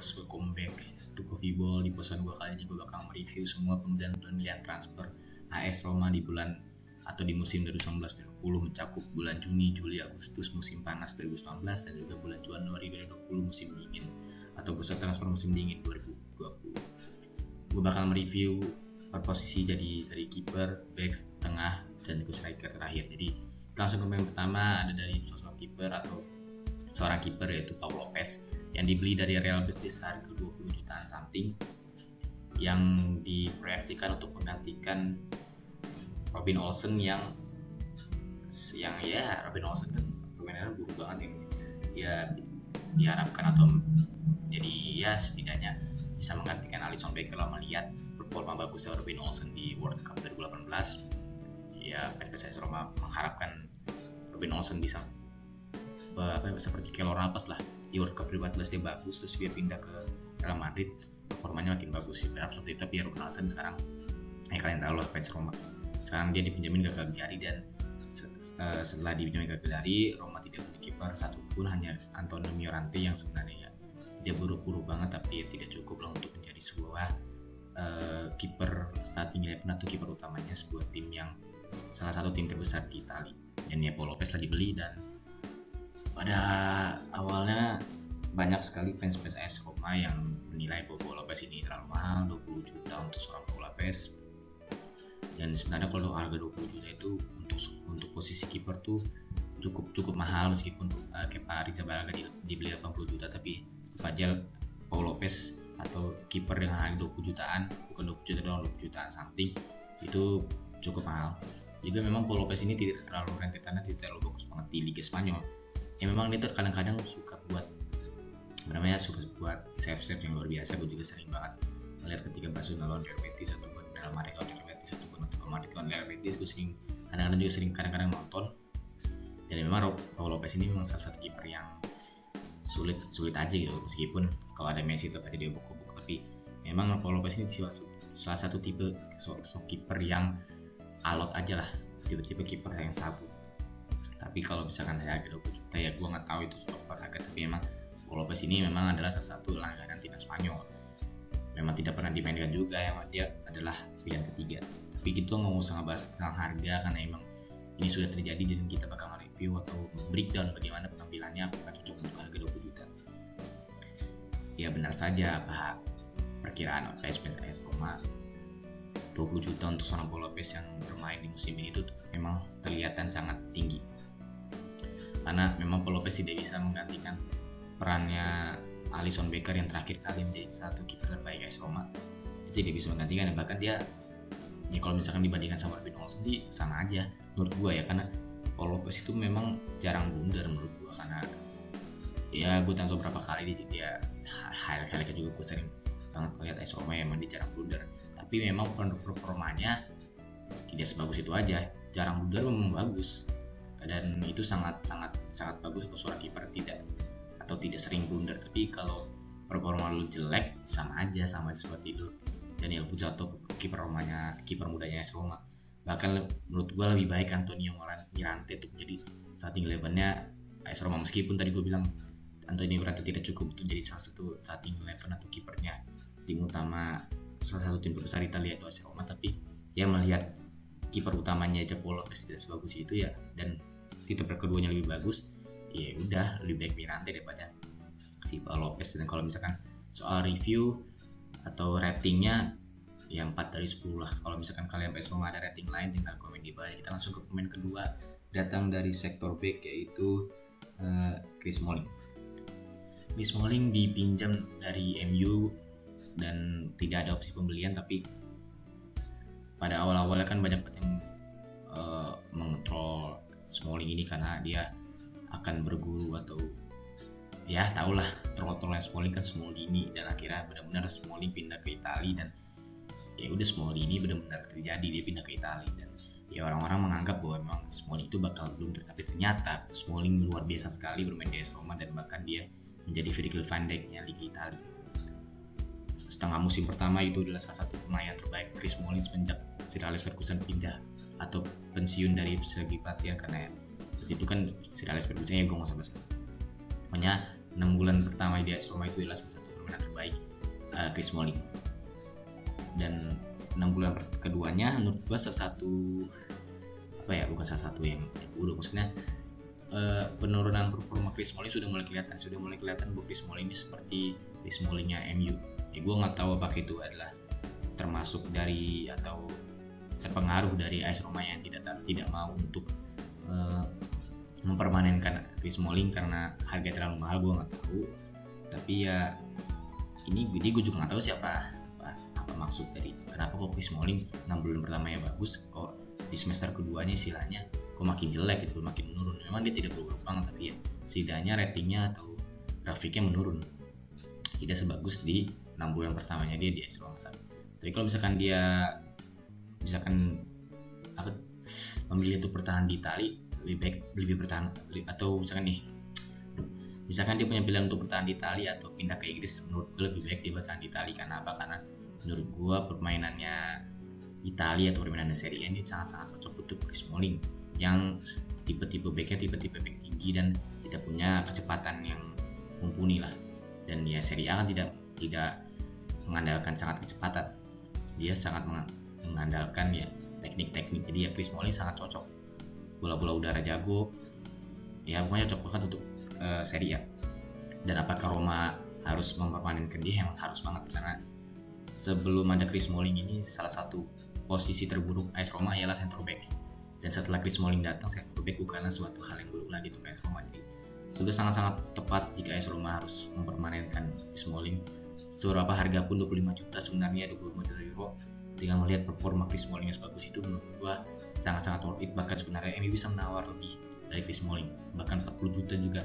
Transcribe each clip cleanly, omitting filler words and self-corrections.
Brooks ke comeback, Tuko Vibol di posisi gue kali ini gue bakal mereview semua pembelian transfer AS Roma di bulan atau di musim 2019-2020 mencakup bulan Juni, Juli, Agustus musim panas 2019 dan juga bulan Januari 2020 musim dingin atau bursa transfer musim dingin 2020. Gue bakal mereview per posisi jadi dari kiper, back, tengah, dan striker terakhir. Jadi langsung ke pemain pertama ada dari sosok kiper atau seorang kiper yaitu Pau Lopez yang dibeli dari Real Betis harga 20 jutaan something yang diproyeksikan untuk menggantikan Robin Olsen yang ya Robin Olsen kan permainannya buruk banget ya diharapkan atau jadi ya setidaknya bisa menggantikan Alisson Becker kalau melihat performa bagusnya Robin Olsen di World Cup 2018. Ya PSIS Roma mengharapkan Robin Olsen bisa seperti Keylor Navas lah di World Cup 2014 dia bagus terus dia pindah ke Real Madrid performanya makin bagus sih berharap seperti itu. Tapi Robin Olsen sekarang kalian tahu lah fans Roma sekarang dia dipinjamin ke Cagliari dan setelah dipinjamin ke Cagliari Roma tidak punya kiper satupun, hanya Antonio Mirante yang sebenarnya dia buruk-buruk banget tapi tidak cukup lah untuk menjadi sebuah kiper starting 11 atau kiper utamanya sebuah tim yang salah satu tim terbesar di Italia. Dan ya Pau Lopez telah dibeli dan pada awalnya banyak sekali fans AS Roma yang menilai bahwa Pau Lopez ini terlalu mahal, 20 juta untuk seorang Pau Lopez. Dan sebenarnya kalau harga 20 juta itu untuk posisi kiper tuh cukup mahal meskipun Kepa Arrizabalaga dibeli 80 juta tapi tetap aja Pau Lopez atau kiper dengan harga 20 jutaan bukan 20 juta doang 20 jutaan something itu cukup mahal. Juga memang Pau Lopez ini tidak terlalu rentetannya tidak terlalu bagus banget di Liga Spanyol. Ya memang dia kadang-kadang suka buat save yang luar biasa. Gue juga sering banget melihat ketika Barcelona lawan Real Betis ataupun Real Madrid lawan Real Betis ataupun Atletico Madrid lawan Real Betis, gue kadang-kadang nonton. Dan memang Pau Lopez ini memang salah satu kiper yang sulit aja gitu, meskipun kalau ada Messi tetap aja dia boko-boko, tapi memang Pau Lopez ini salah satu tipe kiper yang alot aja lah, tipe kiper yang sabu. Tapi kalau misalkan saya harga 20 juta ya gue nggak tahu itu harga, tapi memang Pau Lopez ini memang adalah salah satu langganan timnas Spanyol. Memang tidak pernah dimainkan juga, yang dia adalah pilihan ketiga. Tapi gitu nggak usah ngebahas tentang harga karena emang ini sudah terjadi dan kita bakal nge-review atau breakdown bagaimana penampilannya apakah cocok untuk harga 20 juta. Ya benar saja apa perkiraan AS Roma 20 juta untuk seorang Pau Lopez yang bermain di musim ini itu memang kelihatan sangat tinggi. Karena memang Pau Lopez tidak bisa menggantikan perannya Alisson Becker yang terakhir kali menjadi satu kiper terbaik AS Roma. Dia tidak bisa menggantikan dan bahkan dia ya kalau misalkan dibandingkan sama Robin Olsen sih sama aja menurut gue ya, karena Pau Lopez itu memang jarang blunder menurut gue karena ya gue tahu beberapa kali dia highlight juga gue sering banget melihat AS Roma yang dia jarang blunder, tapi memang performanya tidak sebagus itu aja. Jarang blunder memang bagus dan itu sangat bagus untuk seorang kiper tidak sering blunder. Tapi kalau performa lu jelek sama seperti itu Daniel Pujato kiper mudanya AS Roma. Bahkan menurut gue lebih baik Antonio Mirante untuk menjadi starting 11-nya AS Roma, meskipun tadi gue bilang Antonio Mirante tidak cukup untuk jadi salah satu starting 11 atau kipernya tim utama salah satu tim terbesar Italia itu AS Roma. Tapi ya melihat kiper utamanya aja Pau Lopez tidak sebagus itu ya, dan kiper keduanya lebih bagus, ya udah lebih baik Mirante daripada si Pau Lopez. Dan kalau misalkan soal review atau ratingnya ya 4 dari 10 lah. Kalau misalkan kalian AS Roma ada rating lain tinggal komen di bawah. Kita langsung ke pemain kedua, datang dari sektor back yaitu Chris Smalling. Chris Smalling dipinjam dari MU dan tidak ada opsi pembelian, tapi pada awal-awalnya kan banyak yang mengontrol Smalling ini karena dia akan berguru atau ya tahulah troll-trollnya Smalling kan Smallini, dan akhirnya benar-benar Smalling pindah ke Italia dan ya udah Smalling ini benar-benar terjadi, dia pindah ke Italia dan ya orang-orang menganggap bahwa memang Smalling itu bakal blunder, tapi ternyata Smalling luar biasa sekali bermain di AS Roma dan bahkan dia menjadi Virgil van Dijk-nya Liga Italia. Setengah musim pertama itu adalah salah satu pemain yang terbaik Chris Smalling semenjak Sir Alex Ferguson pindah atau pensiun dari segi pelatihan, karena itu kan Sir Alex Ferguson ya gue nggak usah bahas. Pokoknya 6 bulan pertama di AS Roma itu adalah salah satu permainan terbaik Chris Smalling. Dan 6 bulan keduanya menurut gue salah satu bukan salah satu yang buruk, maksudnya penurunan performa Chris Smalling sudah mulai kelihatan bahwa Chris Smalling ini seperti Chris Smallingnya MU. Ya gue nggak tahu apakah itu adalah termasuk dari atau terpengaruh dari AS Roma yang tidak mau untuk mempermanenkan Chris Smalling karena harga terlalu mahal, gue nggak tahu. Tapi ya ini gue juga nggak tahu apa maksud dari kenapa kok Chris Smalling 6 bulan pertamanya bagus, kok di semester keduanya istilahnya kok makin jelek gitu, makin menurun. Memang dia tidak berubah banget, tapi ya setidaknya ratingnya atau grafiknya menurun, tidak sebagus di 6 bulan pertamanya dia di AS Roma. Tapi kalau misalkan memilih untuk bertahan di Itali, lebih bertahan, atau misalkan dia punya pilihan untuk bertahan di Itali atau pindah ke Inggris, menurut gue lebih baik dia bertahan di Itali. Karena apa? Karena menurut gue permainannya Italia atau permainan Serie A ini sangat-sangat cocok untuk Chris Smalling yang tipe-tipe back tinggi dan tidak punya kecepatan yang mumpuni lah. Dan ya Serie A kan tidak mengandalkan sangat kecepatan, dia sangat mengandalkan ya teknik-teknik. Jadi ya Chris Smalling sangat cocok, bola-bola udara jago, ya pokoknya cocok banget untuk Serie A. Dan apakah Roma harus mempermanenkan dia? Emang harus banget, karena sebelum ada Chris Smalling ini salah satu posisi terburuk AS Roma ialah center back, dan setelah Chris Smalling datang, center back bukanlah suatu hal yang buruk lagi untuk AS Roma. Jadi sudah sangat-sangat tepat jika AS Roma harus mempermanenkan Chris Smalling. Seberapa harga pun 25 juta, sebenarnya 25 juta euro, dengan melihat performa Chris Smalling yang sebagus itu, menurut gua sangat-sangat worth it. Bahkan sebenarnya MU bisa menawar lebih dari Chris Smalling, bahkan 40 juta juga.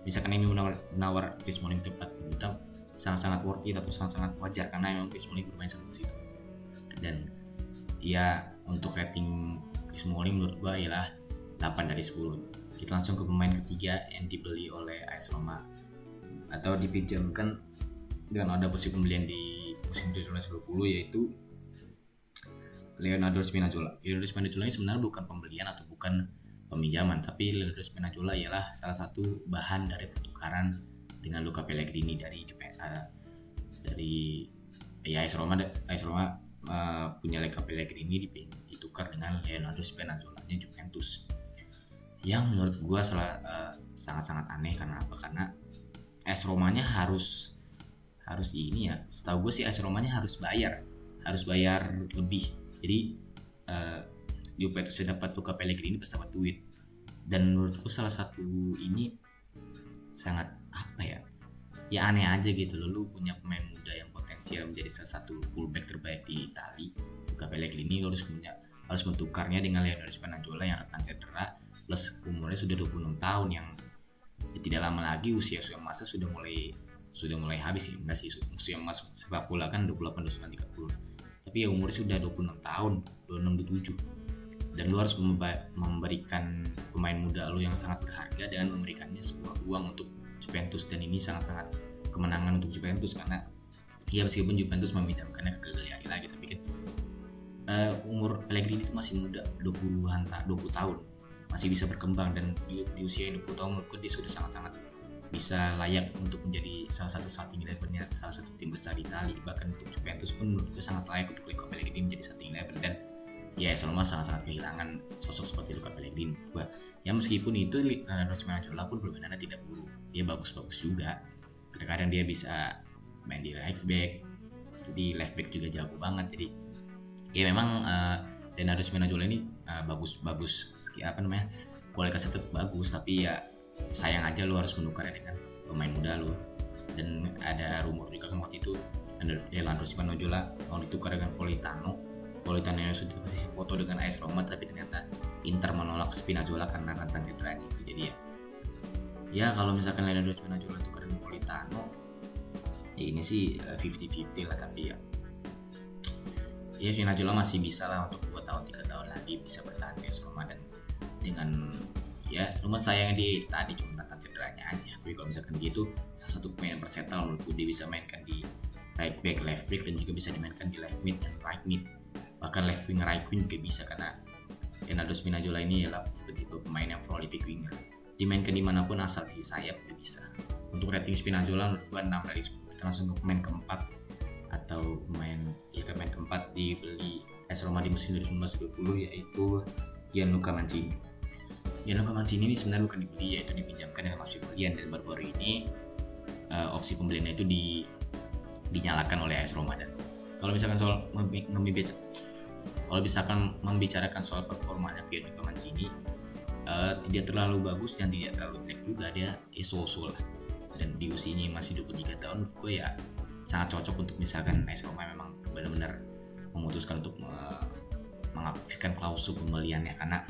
Misalkan MU menawar Chris Smalling itu 40 juta, sangat-sangat worth it atau sangat-sangat wajar, karena memang Chris Smalling bermain sebagus itu. Dan ya untuk rating Chris Smalling menurut gua ialah 8 dari 10. Kita langsung ke pemain ketiga yang dibeli oleh AS Roma atau dipinjamkan dengan ada posisi pembelian di musim 2019, yaitu Leonardo Spinazzola. Leonardo Spinazzola ini sebenarnya bukan pembelian atau bukan peminjaman, tapi Leonardo Spinazzola ialah salah satu bahan dari pertukaran dengan Luca Pellegrini dari AS Roma. Punya Luca Pellegrini ditukar dengan Leonardo Spinazzola nya Juventus, yang menurut gue sangat-sangat aneh. Karena apa? Karena AS Romanya harus ini ya, setahu gue sih AS Romanya harus bayar lebih. Jadi Juventus dapat Luca Pellegrini pas dapat duit. Dan menurutku salah satu ini sangat ya aneh aja gitu loh. Lu punya pemain muda yang potensial menjadi salah satu fullback terbaik di Itali, Luca Pellegrini, harus mentukarnya dengan Leonardo Spinazzola yang rentan cedera, plus umurnya sudah 26 tahun, yang ya tidak lama lagi usia masa sudah mulai habis. Enggak sih, usia emas sepak bola kan 28, 29, 30. Tapi ya umurnya sudah 26 tahun, 26, 27. Dan lu harus memberikan pemain muda lu yang sangat berharga dengan memberikannya sebuah uang untuk Juventus. Dan ini sangat-sangat kemenangan untuk Juventus, karena ya meskipun Juventus memidamkannya ke Cagliari lagi, tapi kan umur Pellegrini itu masih muda, 20 tahun, masih bisa berkembang. Dan di usia 20 tahun menurutku dia sudah sangat-sangat bisa layak untuk menjadi salah satu starting eleven-nya salah satu tim besar di Italia. Bahkan untuk Juventus pun menurutku sangat layak untuk Luca Pellegrini menjadi starting eleven. Dan ya Roma sangat-sangat kehilangan sosok seperti Luca Pellegrini. Ya meskipun itu Leonardo Spinazzola pun permainannya tidak buruk, dia bagus-bagus juga. Kadang-kadang dia bisa main di right back, di left back juga jago banget. Jadi ya memang Leonardo Spinazzola ini bagus, kualitasnya tetap bagus. Tapi ya sayang aja lu harus menukarnya dengan pemain muda lu. Dan ada rumor juga kan waktu itu Leonardo Spinazzola mau ditukar dengan Politano yang sudah kasih foto dengan AS Roma, tapi ternyata Inter menolak Spinazzola karena rentan cederanya itu. Jadi ya kalau misalkan Leonardo Spinazzola tukar dengan Politano, ya ini sih 50-50 lah. Tapi ya Spinazzola masih bisa lah untuk 2 tahun 3 tahun lagi bisa bertahan di AS Roma. Dan dengan ya cuma sayangnya dia tadi cuma rentan cederanya aja. Tapi kalau misalkan dia itu salah satu pemain yang versatile, menurutku dia bisa mainkan di right back, left back, dan juga bisa dimainkan di left mid dan right mid, bahkan left wing, right wing juga bisa. Karena Leonardo Spinazzola ini adalah tipe pemain yang prolific winger, dimainkan dimanapun asal di sayap dia bisa. Untuk rating Spinazzola menurut gue 6 dari 10, kita langsung ke pemain keempat atau pemain keempat dibeli AS Roma di musim 2019-2020, yaitu Gianluca Mancini. Gianluca Mancini ini sebenarnya bukan dibeli, yaitu dipinjamkan dengan opsi pembelian, dan baru-baru ini opsi pembeliannya itu dinyalakan oleh AS Roma. Dan kalau misalkan membicarakan soal performanya Gianluca Mancini, tidak terlalu bagus dan tidak terlalu jelek juga, dia so-so lah. Dan di usianya masih 23 tahun, gue ya sangat cocok untuk misalkan AS Roma memang benar-benar memutuskan untuk mengaktifkan klausul pembeliannya, karena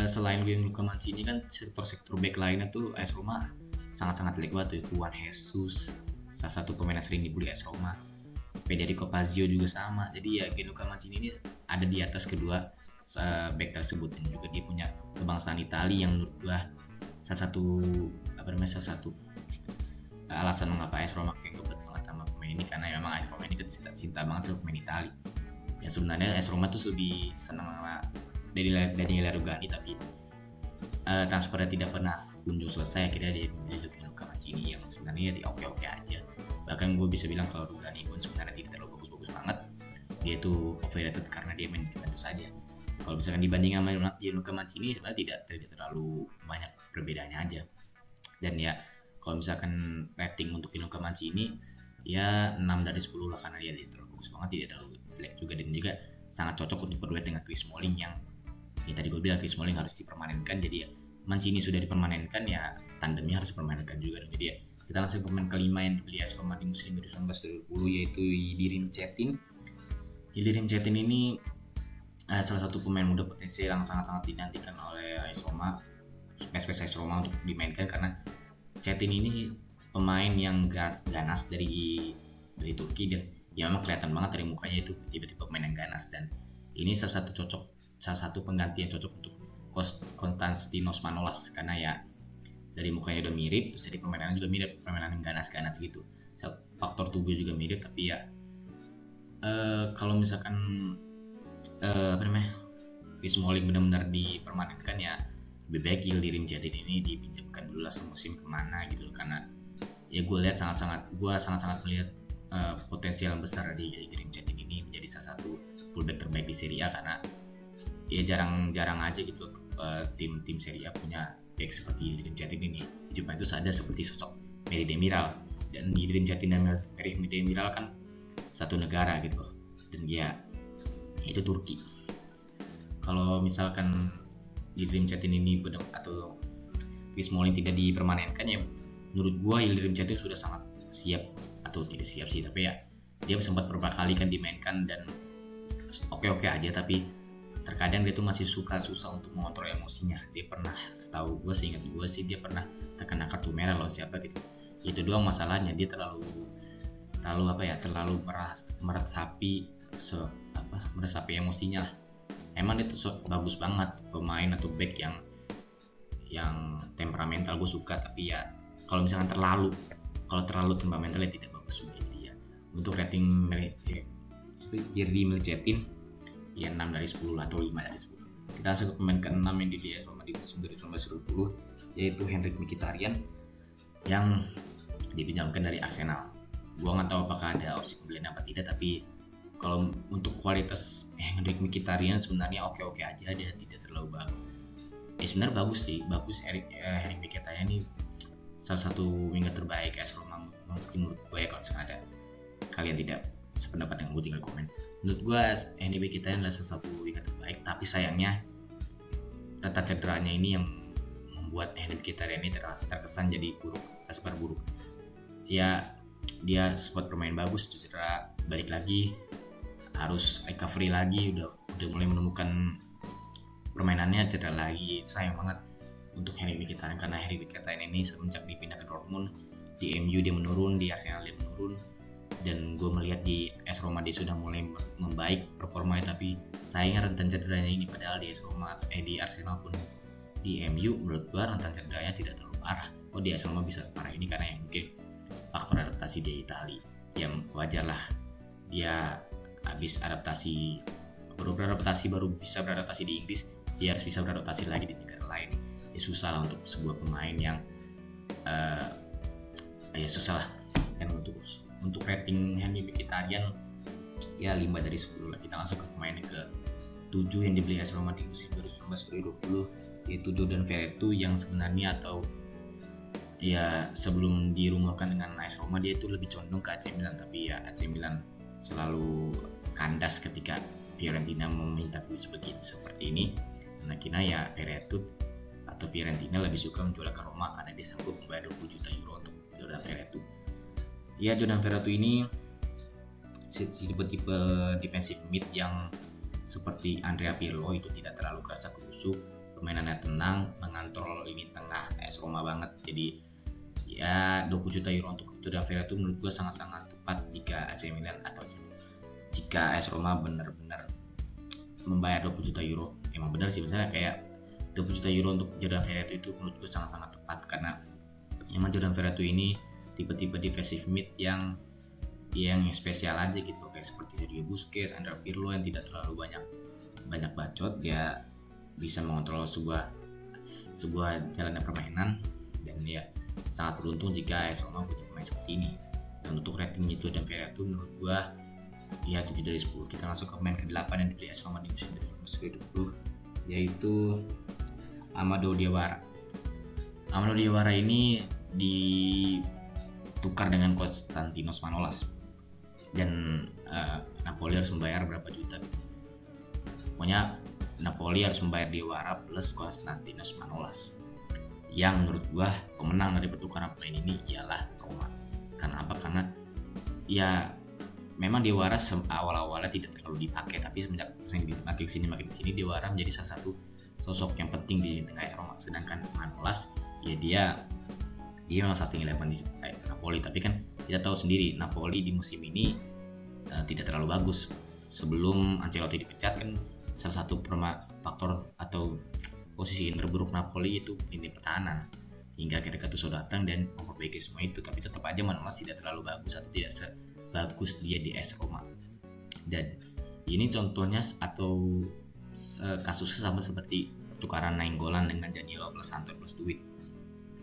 selain Gianluca Mancini kan sektor back lainnya tuh AS Roma sangat-sangat jelek banget tuh. Juan Jesus, salah satu pemain yang sering dibeli AS Roma. Federico Fazio juga sama. Jadi ya Gianluca Mancini ini ada di atas kedua back tersebut, dan juga dia punya kebangsaan Italia yang menurut gua salah satu alasan mengapa AS Roma kayak ngebet banget sama pemain ini, karena memang AS Roma ini kan cinta banget sama pemain Italia. Ya sebenarnya AS Roma tuh lebih senang sama Daniele Rugani, tapi transfernya tidak pernah kunjung selesai. Akhirnya dia memilih Gianluca Mancini yang sebenarnya dia oke-oke aja. Bahkan gue bisa bilang kalau Rugani pun sebenarnya tidak terlalu bagus-bagus banget, dia itu overrated karena dia main Juventus saja. Kalau misalkan dibandingkan sama Gianluca Mancini sebenarnya tidak terlalu banyak perbedaannya aja. Dan ya kalau misalkan rating untuk Gianluca Mancini ya 6 dari 10 lah, karena dia tidak terlalu bagus banget, tidak terlalu jelek juga, dan juga sangat cocok untuk berduet dengan Chris Smalling yang tadi gue bilang Chris Smalling harus dipermanenkan. Jadi ya Mancini sudah dipermanenkan, ya tandemnya harus dipermanenkan juga. Dan jadi ya kita langsung ke pemain kelima yang dibeli AS Roma di musim 2019-2020, yaitu Yildirim Cetin. Yildirim Cetin ini salah satu pemain muda potensial yang sangat-sangat dinantikan oleh AS Roma, fans AS Roma untuk dimainkan, karena Cetin ini pemain yang ganas dari Turki, dan ya memang kelihatan banget dari mukanya itu tiba-tiba pemain yang ganas. Dan ini salah satu pengganti yang cocok untuk Konstantinos Manolas, karena ya dari mukanya udah mirip, terus dari permainannya juga mirip, permainan yang ganas-ganas gitu. Faktor tubuh juga mirip, tapi ya kalau misalkan Chris Smalling benar-benar dipermanenkan, ya lebih baik Yildirim Cetin ini dipinjamkan dulu lah semusim kemana gitu, karena ya gue sangat-sangat melihat potensial yang besar di Yildirim Cetin ini menjadi salah satu fullback terbaik di Serie A, karena ya jarang aja gitu tim Serie A punya back seperti Yildirim Cetin ini. Di Juventus ada seperti sosok Mary Demiral, dan Yildirim Cetin dan Mary Demiral kan satu negara gitu, dan dia itu Turki. Kalau misalkan Yildirim Cetin ini atau Chris Smalling tidak dipermanenkan, ya menurut gua Yildirim Cetin sudah sangat siap, atau tidak siap sih, tapi ya dia sempat beberapa kali kan dimainkan dan oke-oke aja, tapi terkadang dia tuh masih susah untuk mengontrol emosinya. Dia pernah, seingat gue sih, dia pernah terkena kartu merah loh siapa gitu. Itu doang masalahnya, dia terlalu meresapi emosinya lah. Emang dia tuh bagus banget pemain atau back yang temperamental, gue suka, tapi ya kalau misalkan terlalu temperamentalnya tidak bagus juga. Jadi ya untuk rating Yildirim Cetin ya 6 dari 10 atau 5 dari 10. Kita langsung ke pemain ke-6 yang dibeli AS Roma di musim 2019-2020, yaitu Henrikh Mkhitaryan yang dipinjamkan dari Arsenal. Gua nggak tahu apakah ada opsi pembelian apa tidak, tapi kalau untuk kualitas Henrikh Mkhitaryan sebenarnya oke-oke aja, dia tidak terlalu bagus. Sebenarnya bagus. Henrikh Mkhitaryan ini salah satu winger terbaik AS Roma mungkin menurut gue ya. Kalau misalnya ada kalian tidak sependapat dengan gue, tinggal komen. Menurut gue Henrikh Mkhitaryan adalah salah satu winger terbaik, tapi sayangnya rata cederanya ini yang membuat Henrikh Mkhitaryan ini terkesan jadi tersebar buruk. Ya dia sempat bermain bagus, cedera, balik lagi harus recovery lagi, udah mulai menemukan permainannya, cedera lagi. Sayang banget untuk Henrikh Mkhitaryan, karena Henrikh Mkhitaryan ini semenjak dipindah ke Dortmund, di MU dia menurun, di Arsenal dia menurun, dan gue melihat di AS Roma dia sudah mulai membaik performanya, tapi sayangnya rentan cederanya ini. Padahal di AS Roma di Arsenal pun di MU menurut gue rentan cederanya tidak terlalu parah. Di AS Roma bisa parah ini karena yang mungkin faktor adaptasi di Italia, yang wajar lah, dia habis baru bisa beradaptasi di Inggris, dia harus bisa beradaptasi lagi di negara lain. Ya susah lah untuk sebuah pemain yang susah lah untuk rating Henry Mkhitaryan ya 5 dari 10 lah. Kita langsung ke pemain ke 7 yang dibeli AS Roma di musim 2019-2020, yaitu Jordan Verretou yang sebenarnya atau ya sebelum dirumorkan dengan AS Roma dia itu lebih condong ke AC Milan, tapi ya AC Milan selalu kandas ketika Fiorentina meminta duit seperti ini. Dan akhirnya ya Verretou atau Fiorentina lebih suka menjual ke Roma karena dia sanggup membayar 20 juta euro untuk Jordan Verretou. Ya Jordan Verretou ini tipe-tipe defensive mid yang seperti Andrea Pirlo, itu tidak terlalu kerasa kerusuk, permainannya tenang, mengontrol lini tengah AS Roma banget. Jadi ya 20 juta euro untuk Jordan Verretou menurut gue sangat-sangat tepat jika AC Milan atau jika AS Roma benar-benar membayar 20 juta euro. Emang benar sih, misalnya kayak 20 juta euro untuk Jordan Verretou itu menurut gue sangat-sangat tepat, karena emang Jordan Verretou ini tipe-tipe defensive mid yang spesial aja gitu, kayak seperti Sergio Busquets, Andrea Pirlo yang tidak terlalu banyak bacot. Dia bisa mengontrol sebuah jalannya permainan, dan ya sangat beruntung jika AS Roma punya pemain seperti ini. Dan untuk ratingnya itu Jordan Verretou menurut gua ya 7 dari 10. Kita langsung ke pemain ke-8 yang dibeli AS Roma di musim 2020, yaitu Amadou Diawara. Amadou Diawara ini ditukar dengan Konstantinos Manolas, dan Napoli harus membayar berapa juta. Pokoknya Napoli harus membayar Diawara plus Konstantinos Manolas. Yang menurut gua pemenang dari pertukaran pemain ini ialah Roma. Karena apa? Karena ya memang Diawara awal-awalnya tidak terlalu dipakai, tapi semenjak makin kesini Diawara menjadi salah satu sosok yang penting di tengah AS Roma. Sedangkan Manolas ya dia memang starting 11 di Napoli, tapi kan kita tahu sendiri Napoli di musim ini tidak terlalu bagus. Sebelum Ancelotti dipecat kan salah satu faktor atau posisi yang terburuk Napoli itu lini pertahanan, hingga akhirnya Gattuso datang dan memperbaiki semua itu. Tapi tetap aja Manolas tidak terlalu bagus atau tidak sebagus dia di AS Roma. Dan ini contohnya atau kasusnya sama seperti pertukaran Nainggolan dengan Zaniolo plus Santon plus duit.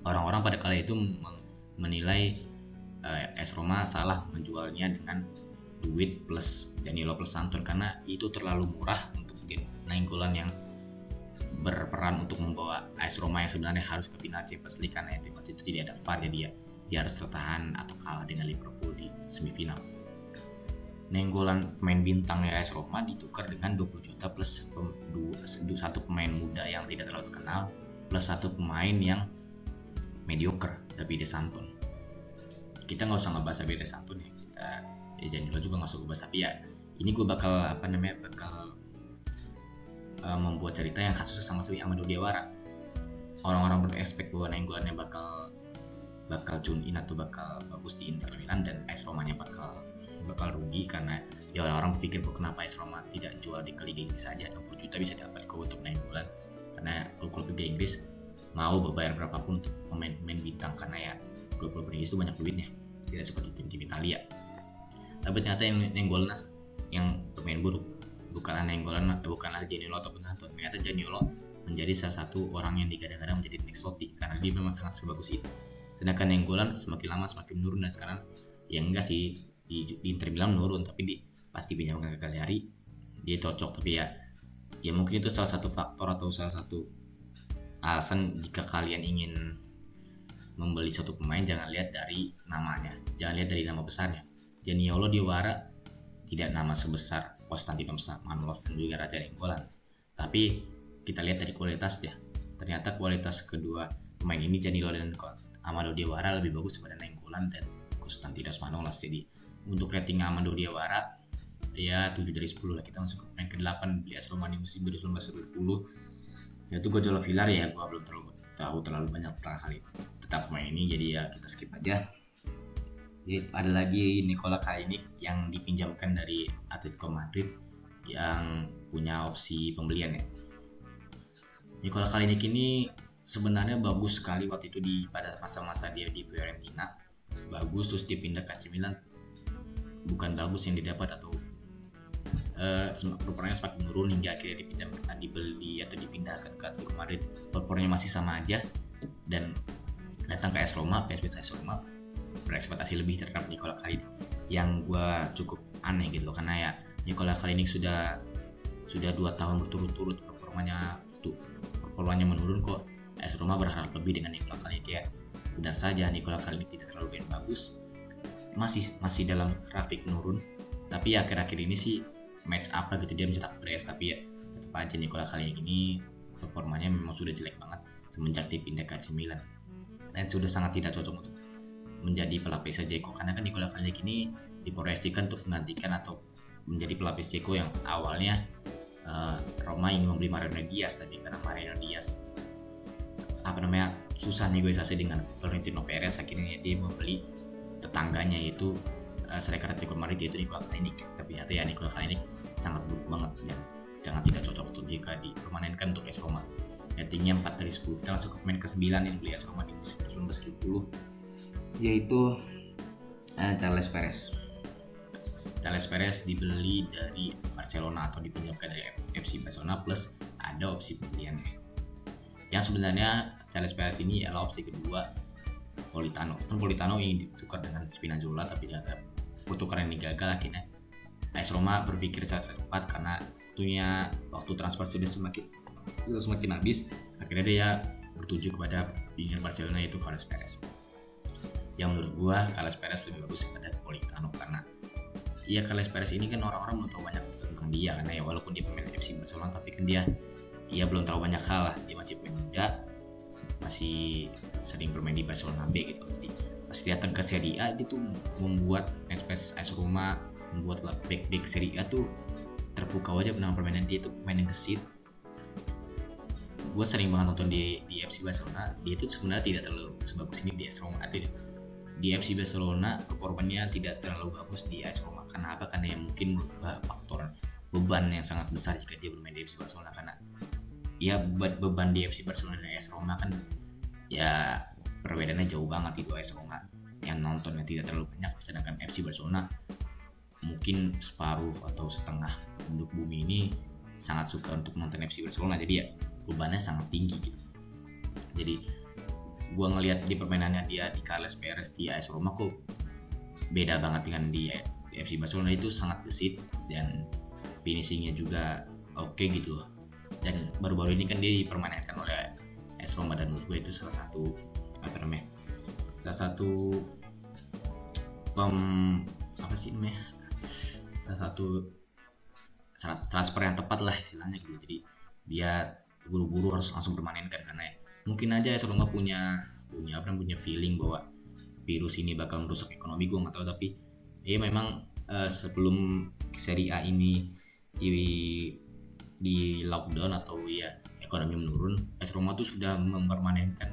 Orang-orang pada kala itu menilai AS Roma salah menjualnya dengan duit plus Zaniolo plus Santon, karena itu terlalu murah untuk Nainggolan yang berperan untuk membawa AS Roma yang sebenarnya harus ke final Champions League, karena waktu itu tidak ada VAR, jadi dia harus tertahan atau kalah dengan Liverpool di semifinal. Nainggolan pemain bintang AS Roma ditukar dengan 20 juta plus satu pemain muda yang tidak terlalu terkenal plus satu pemain yang mediocre, Davide Santon. Kita nggak usah ngebahas Davide Santon ya, Zaniolo juga nggak usah ngebahas, tapi ya ini gue bakal membuat cerita yang kasusnya sama seperti Amadou Diawara. Orang-orang berekspek bahwa Nainggolannya bakal tune in atau bakal bagus di Inter Milan, dan AS Romanya bakal rugi, karena ya orang-orang berpikir kenapa AS Roma tidak jual di Liga Inggris saja, 20 juta bisa dapat kok untuk Nainggolan, karena klub Liga Inggris mau berbayar berapapun untuk pemain-pemain bintang, karena ya klub Inggris itu banyak duitnya, tidak seperti tim-tim Italia. Tapi ternyata yang Nainggolan yang pemain buruk bukanlah Zaniolo ataupun Santon. Ternyata Zaniolo menjadi salah satu orang yang digadang-gadang menjadi next Totti, karena dia memang sangat sebagus itu. Sedangkan Nainggolan semakin lama semakin menurun, dan sekarang ya enggak sih di Inter Milan menurun, tapi pasti pinjamkan ke Cagliari dia cocok. Tapi ya mungkin itu salah satu faktor atau salah satu alasan jika kalian ingin membeli suatu pemain, jangan lihat dari namanya, jangan lihat dari nama besarnya. Zaniolo Diawara tidak nama sebesar Konstantinos Manolas dan juga Raja Nainggolan, tapi kita lihat dari kualitasnya. Ternyata kualitas kedua pemain ini, Zaniolo dan Amadou Diawara, lebih bagus daripada Nainggolan dan Konstantinos Manolas. Jadi untuk rating Amadou Diawara ya 7 dari 10 lah. Kita masuk ke pemain ke-8 beli AS Roma di musim 2019-2020, yaitu Gojolo Villar. Ya gue belum terlalu banyak tentang hal itu tetap pemain ini, jadi ya kita skip aja. Jadi ada lagi Nikola Kalinic yang dipinjamkan dari Atletico Madrid yang punya opsi pembelian ya. Nikola Kalinic ini sebenarnya bagus sekali waktu itu pada masa-masa dia di Fiorentina, bagus, terus dia pindah ke AC Milan, bukan bagus yang didapat atau performanya semakin menurun hingga akhirnya dibeli atau dipindahkan ke Atletico Madrid. Performanya masih sama aja, dan datang ke AS Roma, PSV AS Roma berekspektasi lebih terhadap Nikola Kalinic. yang gue cukup aneh gitu loh, karena ya Nikola Kalinic sudah 2 tahun berturut-turut performanya menurun, kok AS Roma berharap lebih dengan Nikola Kalinic. Ya benar saja Nikola Kalinic tidak terlalu main bagus, masih dalam grafik menurun, tapi ya akhir-akhir ini sih match up lah gitu, dia mencetak brace, tapi ya tetap aja Nikola Kalinic ini performanya memang sudah jelek banget semenjak dipindah ke AC Milan, dan sudah sangat tidak cocok untuk menjadi pelapis Dzeko, karena kan Nikola Kalinic ini diproyeksikan untuk menggantikan atau menjadi pelapis Dzeko yang awalnya Roma ingin membeli Mariano Diaz, tapi karena Mariano Diaz susah negosiasi dengan Florentino Perez, akhirnya dia membeli tetangganya yaitu striker Atletico Madrid, yaitu Nikola Kalinic. Tapi ternyata ya Nikola Kalinic sangat buruk banget dan sangat tidak cocok untuk jika dipermanenkan untuk AS Roma. Ratingnya 4 dari 10. Kita langsung ke pemain ke-9 yang beli AS Roma di musim 1970, yaitu Carles Perez. Carles Perez dibeli dari Barcelona atau dipinjamkan dari FC Barcelona, plus ada opsi pembelian yang sebenarnya Carles Perez ini adalah opsi kedua Politano. Politano ingin ditukar dengan Spinazzola, tapi ternyata pertukaran ini gagal. Akhirnya AS Roma berpikir secara cepat karena waktu transfer sudah semakin habis. Akhirnya dia bertuju kepada pilihan Barcelona, yaitu Carles Perez. Yang menurut gua Carles Perez lebih bagus kepada Politano, karena ya Carles Perez ini kan orang-orang belum tahu banyak tentang dia, karena ya walaupun dia pemain FC Barcelona, tapi kan dia belum terlalu banyak hal lah. Dia masih pemain muda, masih sering bermain di Barcelona B gitu. Jadi pas datang ke Serie A, dia tuh membuat fans AS Roma, membuat back Serie A tuh terpukau aja dengan permainan dia. Tuh pemain yang gesit. Gue sering banget nonton di FC Barcelona. Dia tuh sebenarnya tidak terlalu sebagus ini di AS Roma. Di FC Barcelona performanya tidak terlalu bagus di AS Roma. Karena apa? Karena yang mungkin faktor beban yang sangat besar jika dia bermain di FC Barcelona, karena ya beban di FC Barcelona dan AS Roma kan ya perbedaannya jauh banget. Itu AS Roma yang nontonnya tidak terlalu banyak, sedangkan FC Barcelona mungkin separuh atau setengah penduduk bumi ini sangat suka untuk nonton FC Barcelona, jadi ya bebannya sangat tinggi gitu. Jadi gua ngelihat di permainannya dia di Carles Perez di AS Roma kok beda banget dengan di FC Barcelona. Itu sangat gesit dan finishingnya juga oke gitu. Dan baru-baru ini kan dia dipermanenkan oleh AS Roma, dan menurut gue itu salah satu transfer yang tepat lah istilahnya gitu. Jadi dia buru-buru harus langsung permanenkan, karena mungkin aja AS Roma punya feeling bahwa virus ini bakal merusak ekonomi. Gue nggak tahu, tapi memang sebelum Serie A ini di lockdown atau ya ekonomi menurun, AS Roma tuh sudah mempermanenkan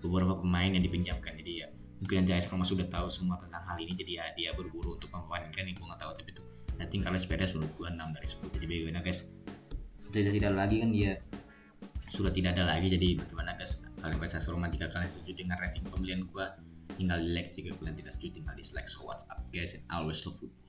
beberapa pemain yang dipinjamkan. Jadi ya mungkin AS Roma sudah tahu semua tentang hal ini, jadi ya dia berburu untuk mempermanenkan. Gue nggak tahu, tapi itu nanti Carles Perez menurut gue 6 dari 10. Jadi bagaimana guys, tidak lagi kan dia sudah tidak ada lagi. Jadi bagaimana guys, kalian baca AS Roma? Jika kalian setuju dengan rating pembelian gue, tinggal di like. Jika kalian tidak setuju, tinggal dislike. So what's up guys, and always love football.